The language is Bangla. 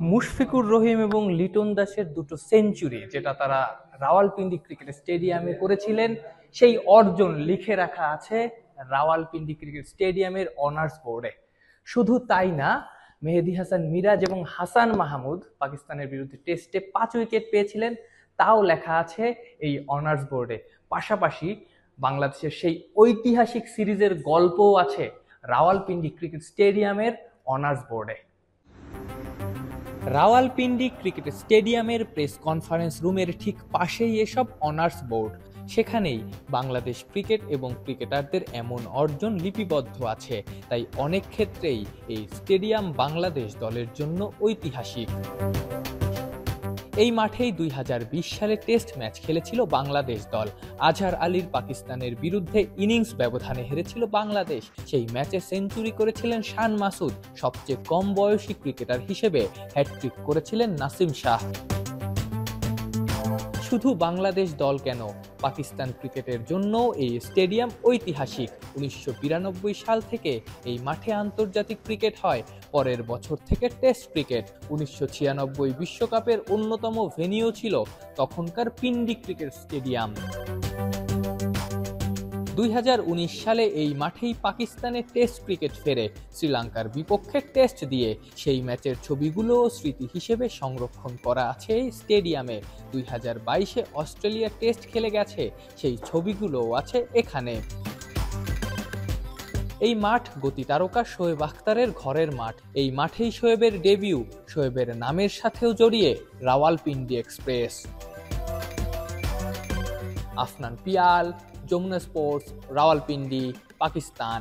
মুশফিকুর রহিম এবং লিটন দাসের দুটো সেঞ্চুরি যেটা তারা রাওয়ালপিন্ডি ক্রিকেট স্টেডিয়ামে করেছিলেন, সেই অর্জন লিখে রাখা আছে রাওয়ালপিন্ডি ক্রিকেট স্টেডিয়ামের অনার্স বোর্ডে। শুধু তাই না, মেহেদী হাসান মিরাজ এবং হাসান মাহমুদ পাকিস্তানের বিরুদ্ধে টেস্টে 5 উইকেট পেয়েছিলেন, তাও লেখা আছে এই অনার্স বোর্ডে। পাশাপাশি বাংলাদেশের সেই ঐতিহাসিক সিরিজের গল্পও আছে রাওয়ালপিন্ডি ক্রিকেট স্টেডিয়ামের অনার্স বোর্ডে। রাওয়ালপিন্ডি ক্রিকেট স্টেডিয়ামের প্রেস কনফারেন্স রুমের ঠিক পাশেই এসব অনার্স বোর্ড। সেখানেই বাংলাদেশ ক্রিকেট এবং ক্রিকেটারদের এমন অর্জন লিপিবদ্ধ আছে, তাই অনেক ক্ষেত্রেই এই স্টেডিয়াম বাংলাদেশ দলের জন্য ঐতিহাসিক। এই মাঠেই 2020 সালে টেস্ট ম্যাচ খেলেছিল বাংলাদেশ দল। আজহার আলীর পাকিস্তানের বিরুদ্ধে ইনিংস ব্যবধানে হেরেছিল বাংলাদেশ। সেই ম্যাচে সেঞ্চুরি করেছিলেন শান মাসুদ। সবচেয়ে কম বয়সী ক্রিকেটার হিসেবে হ্যাটট্রিক করেছিলেন নাসিম শাহ। শুধু বাংলাদেশ দল কেন, পাকিস্তান ক্রিকেটের জন্য এই স্টেডিয়াম ঐতিহাসিক। 1992 সাল থেকে এই মাঠে আন্তর্জাতিক ক্রিকেট হয়, পরের বছর থেকে টেস্ট ক্রিকেট। 1996 বিশ্বকাপের অন্যতম ভেন্যু ছিল তখনকার পিন্ডি ক্রিকেট স্টেডিয়াম। 2019 সালে এই মাঠেই পাকিস্তানে টেস্ট ক্রিকেট ফেরে, শ্রীলঙ্কার বিপক্ষে টেস্ট দিয়ে। সেই ম্যাচের ছবিগুলো স্মৃতি হিসেবে সংরক্ষণ করা আছে এই স্টেডিয়ামে। 2022-এ অস্ট্রেলিয়া টেস্ট খেলে গেছে, সেই ছবিগুলোও আছে এখানে। এই মাঠ গতি তারকা শোয়েব আখতারের ঘরের মাঠ। এই মাঠেই শোয়েবের ডেবিউ। শোয়েবের নামের সাথেও জড়িয়ে রাওয়ালপিন্ডি এক্সপ্রেস। আফনান পিয়াল, যমুনা স্পোর্টস, রাওয়ালপিন্ডি, পাকিস্তান।